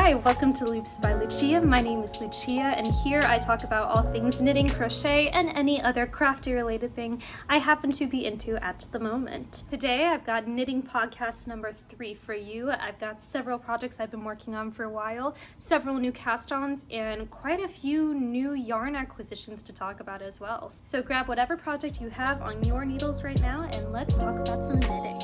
Hi, welcome to Loops by Lucia. My name is Lucia, and here I talk about all things knitting, crochet, and any other crafty related thing I happen to be into at the moment. Today I've got knitting podcast number 3 for you. I've got several projects I've been working on for a while, several new cast-ons, and quite a few new yarn acquisitions to talk about as well. So grab whatever project you have on your needles right now, and let's talk about some knitting.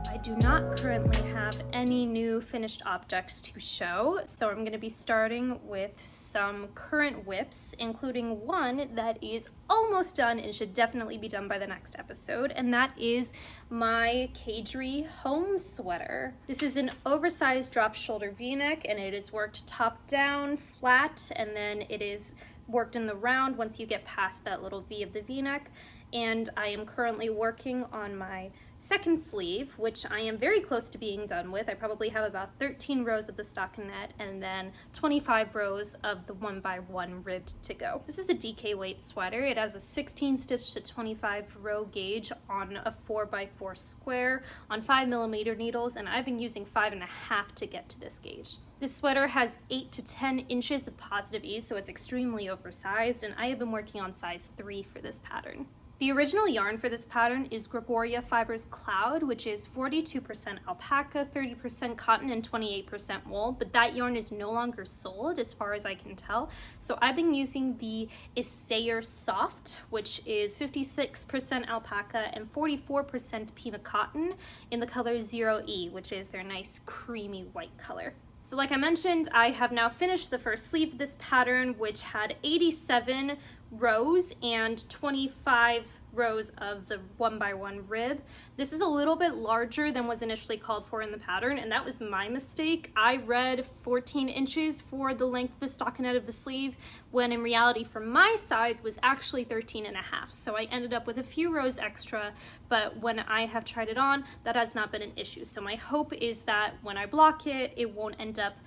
I do not currently have any new finished objects to show, so I'm going to be starting with some current whips, including one that is almost done and should definitely be done by the next episode, and that is my Cagery home sweater. This is an oversized drop shoulder v-neck, and it is worked top down, flat, and then it is worked in the round once you get past that little V of the v-neck. And I am currently working on my second sleeve, which I am very close to being done with. I probably have about 13 rows of the stockinette and then 25 rows of the 1x1 ribbed to go. This is a DK weight sweater. It has a 16 stitch to 25 row gauge on a 4x4 square on 5mm needles, and I've been using 5.5 to get to this gauge. This sweater has 8 to 10 inches of positive ease, so it's extremely oversized, and I have been working on size 3 for this pattern. The original yarn for this pattern is Gregoria Fibers Cloud, which is 42% alpaca, 30% cotton, and 28% wool, but that yarn is no longer sold as far as I can tell. So I've been using the Essayer Soft, which is 56% alpaca and 44% Pima cotton in the color 0E, which is their nice creamy white color. So like I mentioned, I have now finished the first sleeve of this pattern, which had 87 rows and 25 rows of the 1x1 rib. This is a little bit larger than was initially called for in the pattern, and that was my mistake. I read 14 inches for the length of the stockinette of the sleeve, when in reality for my size was actually 13.5. So I ended up with a few rows extra, but when I have tried it on, that has not been an issue. So my hope is that when I block it, it won't end up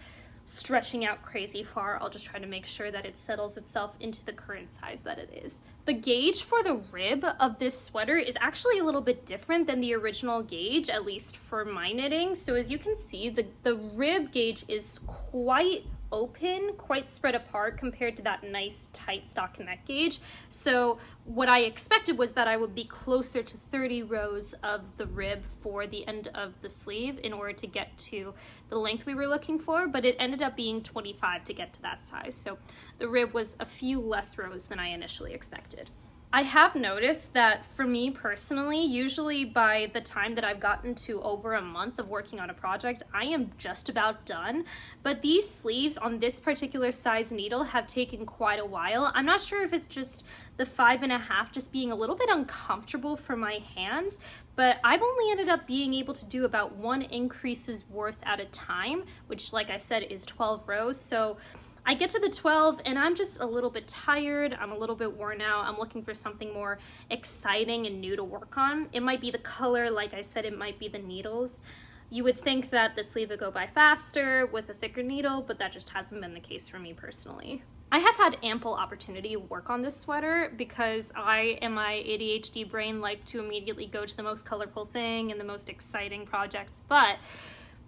stretching out crazy far. I'll just try to make sure that it settles itself into the current size that it is. The gauge for the rib of this sweater is actually a little bit different than the original gauge, at least for my knitting. So as you can see, the rib gauge is quite open, quite spread apart compared to that nice tight stockinette gauge. So what I expected was that I would be closer to 30 rows of the rib for the end of the sleeve in order to get to the length we were looking for, but it ended up being 25 to get to that size. So the rib was a few less rows than I initially expected. I have noticed that for me personally, usually by the time that I've gotten to over a month of working on a project, I am just about done. But these sleeves on this particular size needle have taken quite a while. I'm not sure if it's just the 5.5 just being a little bit uncomfortable for my hands, but I've only ended up being able to do about 1 increase's worth at a time, which like I said is 12 rows. So I get to the 12 and I'm just a little bit tired, I'm a little bit worn out, I'm looking for something more exciting and new to work on. It might be the color, like I said, it might be the needles. You would think that the sleeve would go by faster with a thicker needle, but that just hasn't been the case for me personally. I have had ample opportunity to work on this sweater because I and my ADHD brain like to immediately go to the most colorful thing and the most exciting projects, but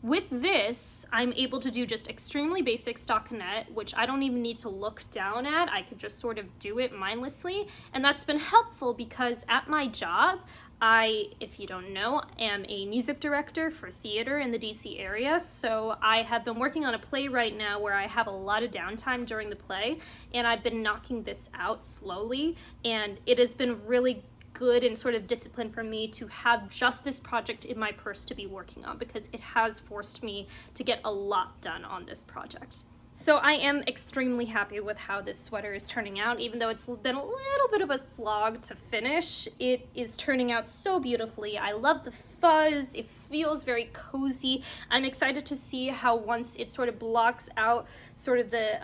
with this, I'm able to do just extremely basic stockinette, which I don't even need to look down at. I could just sort of do it mindlessly, and that's been helpful because at my job, I, if you don't know, am a music director for theater in the DC area, so I have been working on a play right now where I have a lot of downtime during the play, and I've been knocking this out slowly, and it has been really good and sort of discipline for me to have just this project in my purse to be working on, because it has forced me to get a lot done on this project. So I am extremely happy with how this sweater is turning out. Even though it's been a little bit of a slog to finish, it is turning out so beautifully. I love the fuzz, it feels very cozy. I'm excited to see how once it sort of blocks out sort of the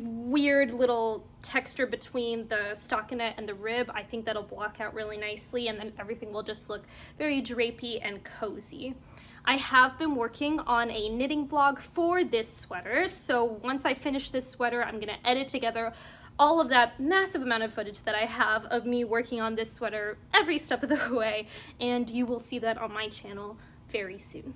weird little texture between the stockinette and the rib, I think that'll block out really nicely, and then everything will just look very drapey and cozy. I have been working on a knitting vlog for this sweater, so once I finish this sweater, I'm gonna edit together all of that massive amount of footage that I have of me working on this sweater every step of the way, and you will see that on my channel very soon.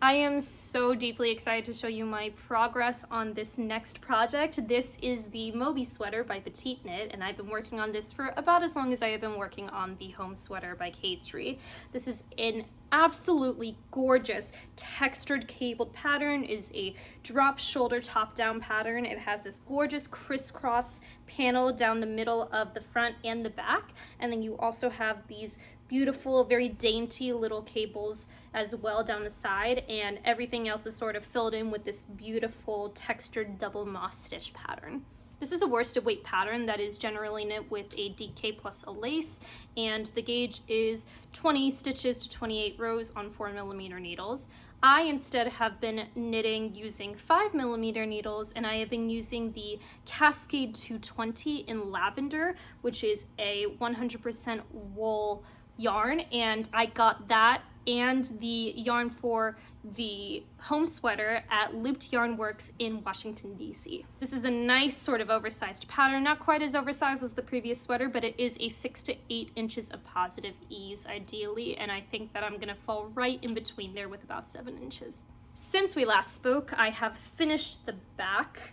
I am so deeply excited to show you my progress on this next project. This is the Moby Sweater by PetiteKnit, and I've been working on this for about as long as I have been working on the Home Sweater by K3. This is an absolutely gorgeous textured cabled pattern. It is a drop shoulder top down pattern. It has this gorgeous crisscross panel down the middle of the front and the back, and then you also have these beautiful, very dainty little cables as well down the side, and everything else is sort of filled in with this beautiful textured double moss stitch pattern. This is a worsted weight pattern that is generally knit with a DK plus a lace, and the gauge is 20 stitches to 28 rows on 4mm needles. I instead have been knitting using 5mm needles, and I have been using the Cascade 220 in lavender, which is a 100% wool yarn, and I got that and the yarn for the home sweater at Looped Yarn Works in Washington, D.C. This is a nice sort of oversized pattern, not quite as oversized as the previous sweater, but it is a 6 to 8 inches of positive ease ideally, and I think that I'm gonna fall right in between there with about 7 inches. Since we last spoke, I have finished the back,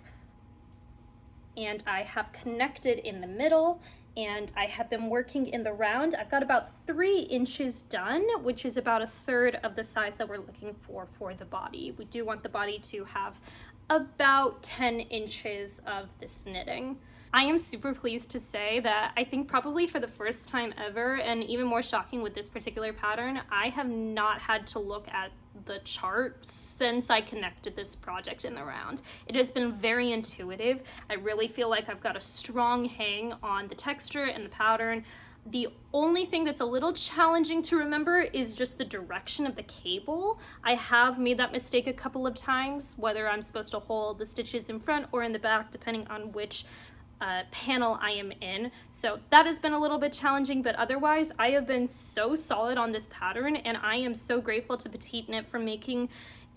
and I have connected in the middle, and I have been working in the round. I've got about 3 inches done, which is about a third of the size that we're looking for the body. We do want the body to have about 10 inches of this knitting. I am super pleased to say that I think probably for the first time ever, and even more shocking with this particular pattern, I have not had to look at the chart since I connected this project in the round. It has been very intuitive. I really feel like I've got a strong hang on the texture and the pattern. The only thing that's a little challenging to remember is just the direction of the cable. I have made that mistake a couple of times, whether I'm supposed to hold the stitches in front or in the back, depending on which panel I am in. So that has been a little bit challenging, but otherwise I have been so solid on this pattern, and I am so grateful to PetiteKnit for making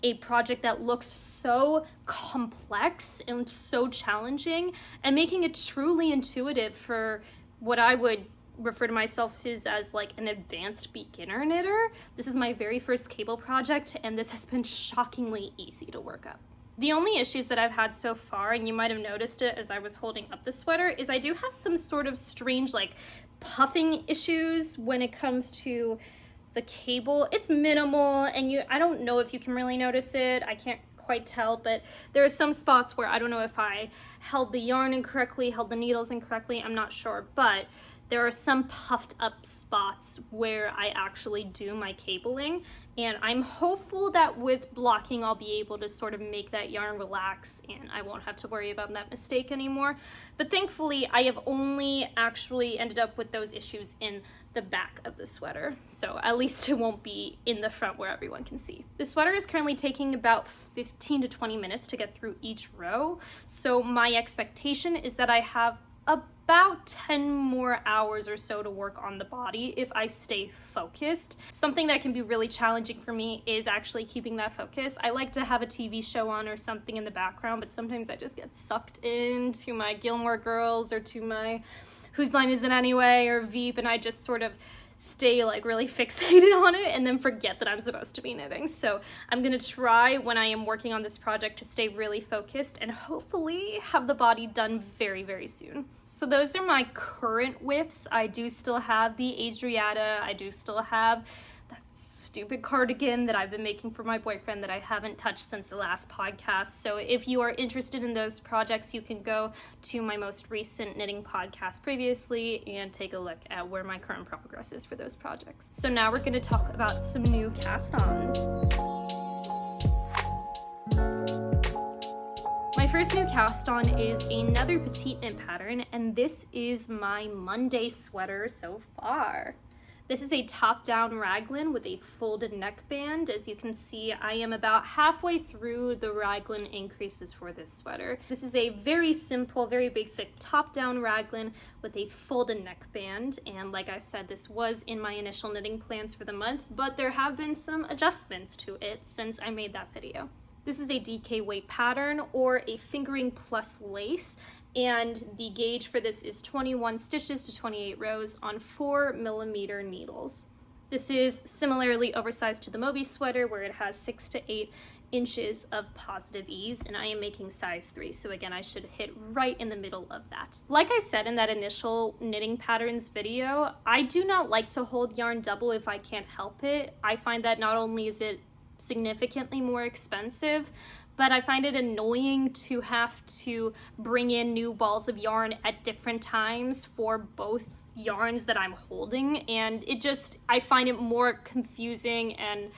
a project that looks so complex and so challenging and making it truly intuitive for what I would refer to myself as like an advanced beginner knitter. This is my very first cable project, and this has been shockingly easy to work up. The only issues that I've had so far, and you might have noticed it as I was holding up the sweater, is I do have some sort of strange like puffing issues when it comes to the cable. It's minimal, and I don't know if you can really notice it. I can't quite tell, but there are some spots where I don't know if I held the yarn incorrectly, held the needles incorrectly, I'm not sure, but there are some puffed up spots where I actually do my cabling, and I'm hopeful that with blocking I'll be able to sort of make that yarn relax and I won't have to worry about that mistake anymore. But thankfully I have only actually ended up with those issues in the back of the sweater, so at least it won't be in the front where everyone can see. The sweater is currently taking about 15 to 20 minutes to get through each row, so my expectation is that I have about 10 more hours or so to work on the body if I stay focused. Something that can be really challenging for me is actually keeping that focus. I like to have a TV show on or something in the background, but sometimes I just get sucked into my Gilmore Girls or to my Whose Line Is It Anyway or Veep, and I just sort of stay like really fixated on it and then forget that I'm supposed to be knitting. So I'm gonna try when I am working on this project to stay really focused and hopefully have the body done very, very soon. So those are my current whips. I do still have the Adriata. I do still have that stupid cardigan that I've been making for my boyfriend that I haven't touched since the last podcast. So if you are interested in those projects, you can go to my most recent knitting podcast previously and take a look at where my current progress is for those projects. So now we're going to talk about some new cast-ons. My first new cast-on is another PetiteKnit pattern, and this is my Monday sweater so far. This is a top-down raglan with a folded neckband. As you can see, I am about halfway through the raglan increases for this sweater. This is a very simple, very basic top-down raglan with a folded neckband, and like I said, this was in my initial knitting plans for the month, but there have been some adjustments to it since I made that video. This is a DK weight pattern or a fingering plus lace, and the gauge for this is 21 stitches to 28 rows on 4mm needles. This is similarly oversized to the Moby Sweater, where it has 6 to 8 inches of positive ease, and I am making size 3, so again I should hit right in the middle of that. Like I said in that initial knitting patterns video, I do not like to hold yarn double if I can't help it. I find that not only is it significantly more expensive, but I find it annoying to have to bring in new balls of yarn at different times for both yarns that I'm holding, and I find it more confusing and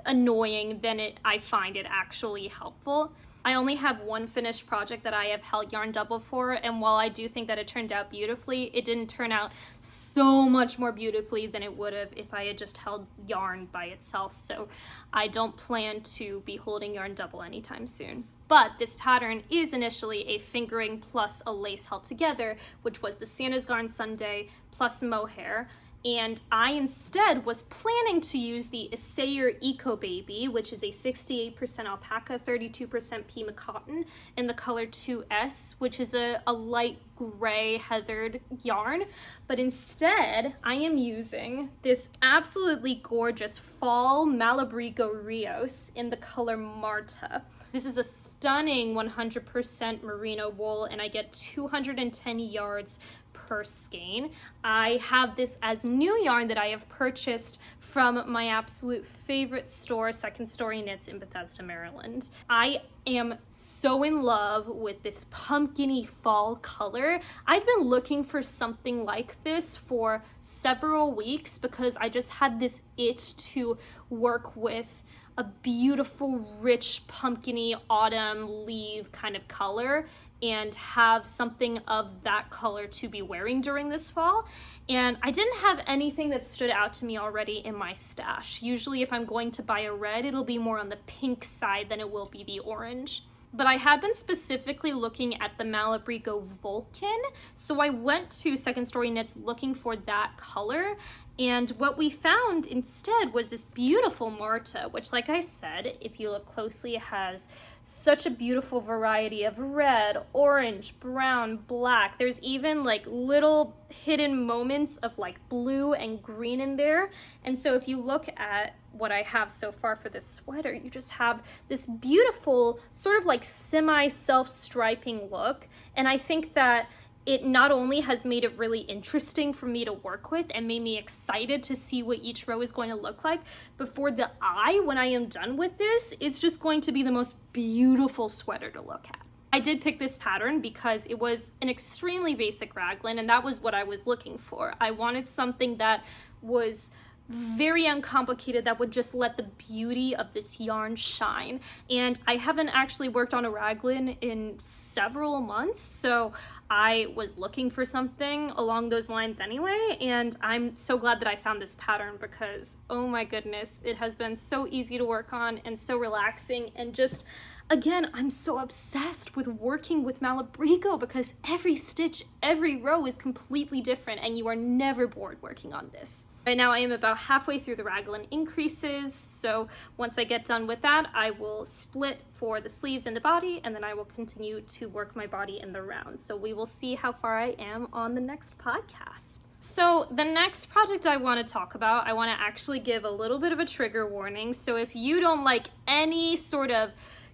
annoying than I find it actually helpful. I only have one finished project that I have held yarn double for, and while I do think that it turned out beautifully, it didn't turn out so much more beautifully than it would have if I had just held yarn by itself, so I don't plan to be holding yarn double anytime soon. But this pattern is initially a fingering plus a lace held together, which was the Santa's Garn Sundae plus mohair. And I instead was planning to use the Essayer Eco Baby, which is a 68% alpaca, 32% Pima cotton, in the color 2S, which is a light gray heathered yarn. But instead, I am using this absolutely gorgeous fall Malabrigo Rios in the color Marta. This is a stunning 100% merino wool, and I get 210 yards per skein. I have this as new yarn that I have purchased from my absolute favorite store, Second Story Knits in Bethesda, Maryland. I am so in love with this pumpkin-y fall color. I've been looking for something like this for several weeks because I just had this itch to work with a beautiful, rich, pumpkin-y autumn leaf kind of color and have something of that color to be wearing during this fall. And I didn't have anything that stood out to me already in my stash. Usually if I'm going to buy a red, it'll be more on the pink side than it will be the orange. But I had been specifically looking at the Malabrigo Vulcan, so I went to Second Story Knits looking for that color, and what we found instead was this beautiful Marta, which, like I said, if you look closely, has such a beautiful variety of red, orange, brown, black. There's even like little hidden moments of like blue and green in there. And so if you look at what I have so far for this sweater, you just have this beautiful sort of like semi self-striping look. And I think that it not only has made it really interesting for me to work with and made me excited to see what each row is going to look like, but for the eye, when I am done with this, it's just going to be the most beautiful sweater to look at. I did pick this pattern because it was an extremely basic raglan, and that was what I was looking for. I wanted something that was very uncomplicated, that would just let the beauty of this yarn shine. And I haven't actually worked on a raglan in several months, so I was looking for something along those lines anyway, and I'm so glad that I found this pattern because, oh my goodness, it has been so easy to work on and so relaxing, and just, again, I'm so obsessed with working with Malabrigo because every stitch, every row is completely different, and you are never bored working on this. Right now I am about halfway through the raglan increases, so once I get done with that, I will split for the sleeves and the body, and then I will continue to work my body in the round. So we will see how far I am on the next podcast. So the next project I want to talk about, I want to actually give a little bit of a trigger warning. So if you don't like any sort of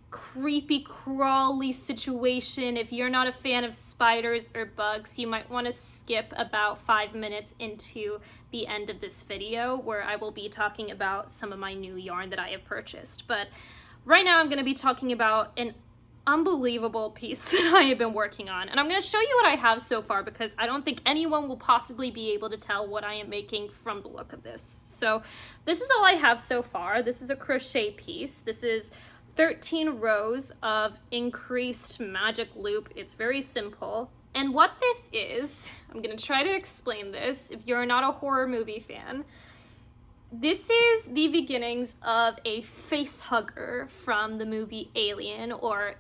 creepy crawly situation, if you're not a fan of spiders or bugs, you might want to skip about 5 minutes into the end of this video where I will be talking about some of my new yarn that I have purchased. But right now I'm going to be talking about an unbelievable piece that I have been working on, and I'm going to show you what I have so far because I don't think anyone will possibly be able to tell what I am making from the look of this. So this is all I have so far. This is a crochet piece. This is 13 rows of increased magic loop. It's very simple. And what this is, I'm gonna try to explain this if you're not a horror movie fan. This is the beginnings of a face hugger from the movie Alien, or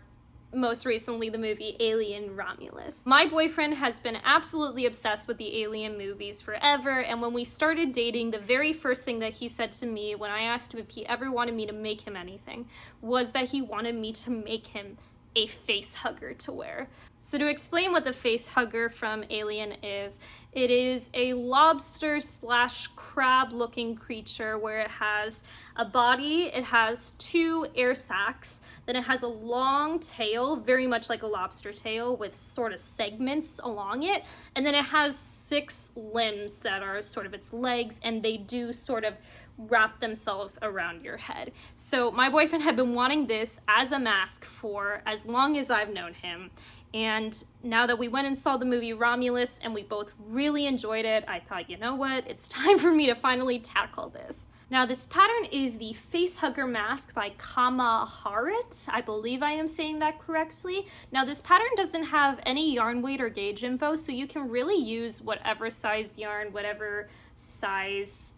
most recently the movie Alien Romulus. My boyfriend has been absolutely obsessed with the Alien movies forever, and when we started dating, the very first thing that he said to me when I asked him if he ever wanted me to make him anything was that he wanted me to make him a face hugger to wear. So to explain what the face hugger from Alien is, it is a lobster slash crab looking creature where it has a body, it has 2 air sacs, then it has a long tail, very much like a lobster tail with sort of segments along it, and then it has 6 limbs that are sort of its legs, and they do sort of wrap themselves around your head. So my boyfriend had been wanting this as a mask for as long as I've known him. And now that we went and saw the movie Romulus and we both really enjoyed it, I thought, you know what, it's time for me to finally tackle this. Now this pattern is the Face Hugger Mask by Kamaharit. I believe I am saying that correctly. Now this pattern doesn't have any yarn weight or gauge info, so you can really use whatever size yarn, whatever size,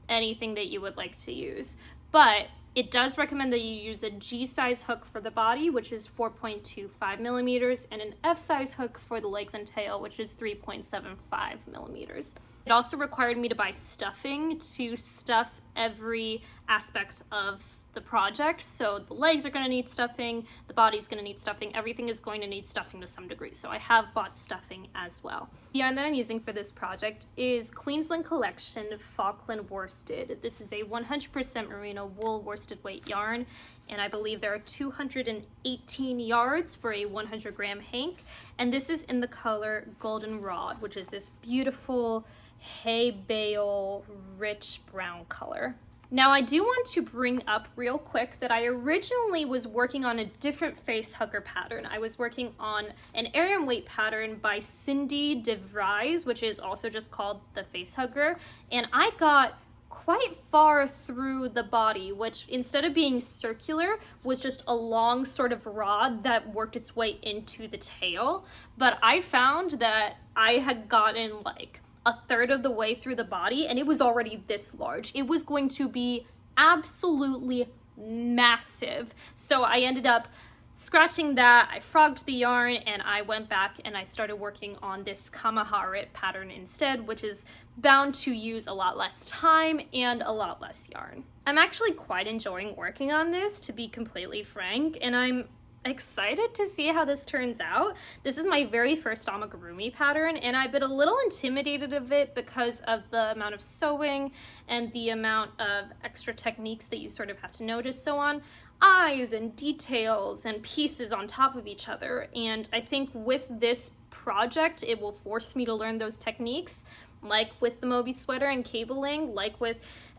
anything that you would like to use. But it does recommend that you use a G-size hook for the body, which is 4.25 millimeters, and an F-size hook for the legs and tail, which is 3.75 millimeters. It also required me to buy stuffing to stuff every aspect of the project. So the legs are going to need stuffing, the body's going to need stuffing, everything is going to need stuffing to some degree. So I have bought stuffing as well. The yarn that I'm using for this project is Queensland Collection Falkland Worsted. This is a 100% merino wool worsted weight yarn, and I believe there are 218 yards for a 100 gram hank. And this is in the color Golden Rod, which is this beautiful hay bale rich brown color. Now I do want to bring up real quick that I originally was working on a different face hugger pattern. I was working on an Aran weight pattern by Cindy DeVries, which is also just called the face hugger, and I got quite far through the body, which instead of being circular was just a long sort of rod that worked its way into the tail. But I found that I had gotten like a third of the way through the body and it was already this large. It was going to be absolutely massive. So I ended up scratching that, I frogged the yarn, and I went back and I started working on this Kamaharit pattern instead, which is bound to use a lot less time and a lot less yarn. I'm actually quite enjoying working on this, to be completely frank, and I'm excited to see how this turns out. This is my very first amigurumi pattern, and I've been a little intimidated of it because of the amount of sewing and the amount of extra techniques that you sort of have to know to sew on eyes and details and pieces on top of each other. And I think with this project, it will force me to learn those techniques, like with the Moby Sweater and cabling, like with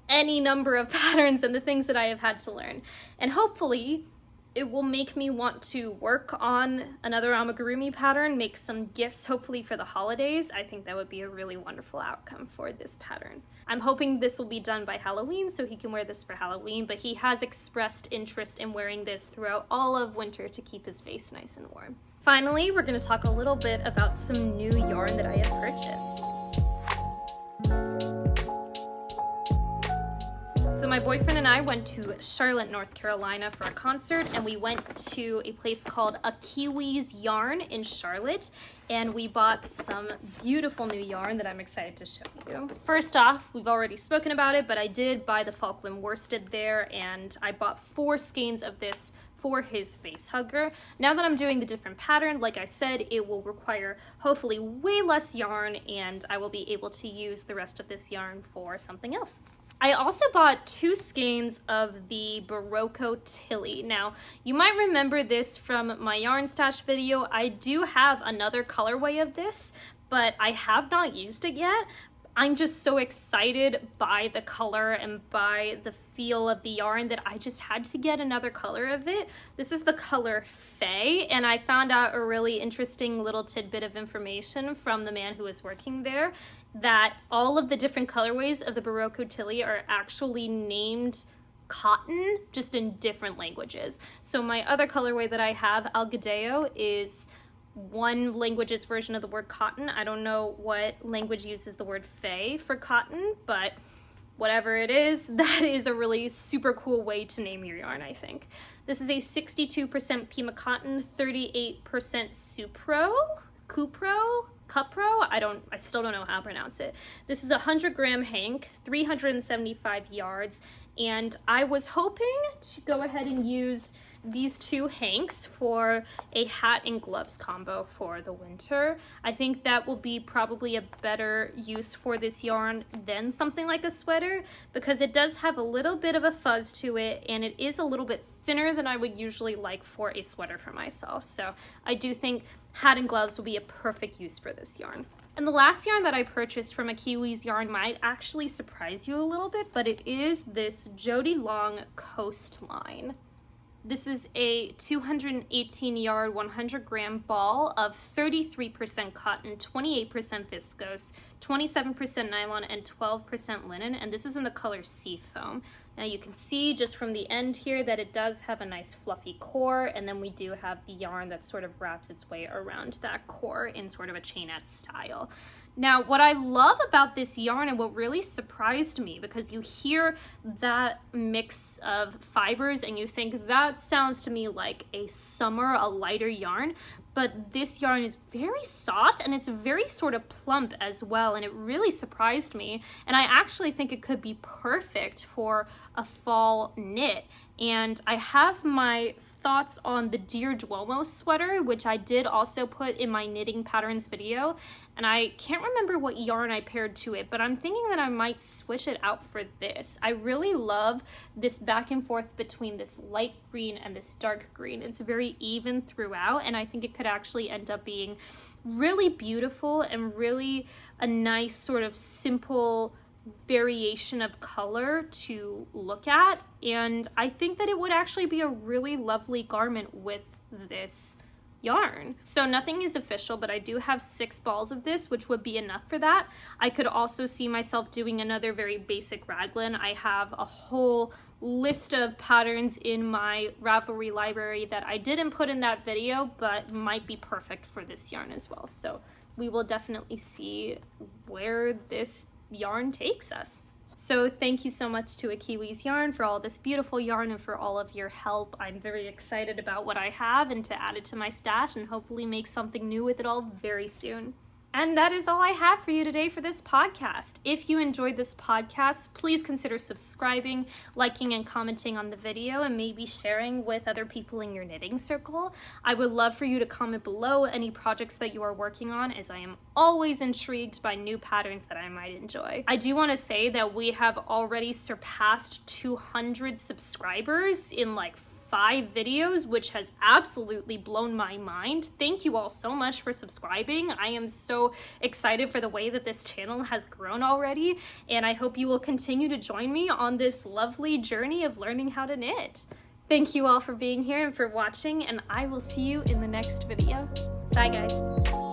any number of patterns and the things that I have had to learn. And hopefully it will make me want to work on another amigurumi pattern, make some gifts, hopefully for the holidays. I think that would be a really wonderful outcome for this pattern. I'm hoping this will be done by Halloween so he can wear this for Halloween, but he has expressed interest in wearing this throughout all of winter to keep his face nice and warm. Finally, we're going to talk a little bit about some new yarn that I have purchased. So my boyfriend and I went to Charlotte, North Carolina for a concert, and we went to a place called A Kiwi's Yarn in Charlotte, and we bought some beautiful new yarn that I'm excited to show you. First off, we've already spoken about it, but I did buy the Falkland worsted there, and I bought 4 skeins of this for his face hugger. Now that I'm doing the different pattern, like I said, it will require hopefully way less yarn, and I will be able to use the rest of this yarn for something else. I also bought 2 skeins of the Barocco Tilly. Now, you might remember this from my yarn stash video. I do have another colorway of this, but I have not used it yet. I'm just so excited by the color and by the feel of the yarn that I just had to get another color of it. This is the color Faye, and I found out a really interesting little tidbit of information from the man who was working there, that all of the different colorways of the Barocco Tilly are actually named cotton, just in different languages. So my other colorway that I have, Algodeo, is one language's version of the word cotton. I don't know what language uses the word fay for cotton, but whatever it is, that is a really super cool way to name your yarn, I think. This is a 62% Pima cotton, 38% Cupro? I still don't know how to pronounce it. This is a 100 gram hank, 375 yards, and I was hoping to go ahead and use these two hanks for a hat and gloves combo for the winter. I think that will be probably a better use for this yarn than something like a sweater, because it does have a little bit of a fuzz to it and it is a little bit thinner than I would usually like for a sweater for myself. So I do think hat and gloves will be a perfect use for this yarn. And the last yarn that I purchased from a Kiwi's yarn might actually surprise you a little bit, but it is this Jody Long Coastline. This is a 218 yard, 100 gram ball of 33% cotton, 28% viscose, 27% nylon, and 12% linen. And this is in the color Seafoam. Now you can see just from the end here that it does have a nice fluffy core, and then we do have the yarn that sort of wraps its way around that core in sort of a chainette style. Now, what I love about this yarn and what really surprised me, because you hear that mix of fibers and you think that sounds to me like a summer, a lighter yarn, but this yarn is very soft and it's very sort of plump as well, and it really surprised me. And I actually think it could be perfect for a fall knit. And I have my thoughts on the Dear Duomo sweater, which I did also put in my knitting patterns video, and I can't remember what yarn I paired to it, but I'm thinking that I might switch it out for this. I really love this back and forth between this light green and this dark green. It's very even throughout, and I think it could actually end up being really beautiful and really a nice sort of simple variation of color to look at. And I think that it would actually be a really lovely garment with this yarn. So nothing is official, but I do have 6 balls of this, which would be enough for that. I could also see myself doing another very basic raglan. I have a whole list of patterns in my Ravelry library that I didn't put in that video, but might be perfect for this yarn as well. So we will definitely see where this yarn takes us. So thank you so much to A Kiwi's Yarn for all this beautiful yarn and for all of your help. I'm very excited about what I have and to add it to my stash and hopefully make something new with it all very soon. And that is all I have for you today for this podcast. If you enjoyed this podcast, please consider subscribing, liking, and commenting on the video, and maybe sharing with other people in your knitting circle. I would love for you to comment below any projects that you are working on, as I am always intrigued by new patterns that I might enjoy. I do want to say that we have already surpassed 200 subscribers in like 5 videos, which has absolutely blown my mind. Thank you all so much for subscribing. I am so excited for the way that this channel has grown already, and I hope you will continue to join me on this lovely journey of learning how to knit. Thank you all for being here and for watching, and I will see you in the next video. Bye guys.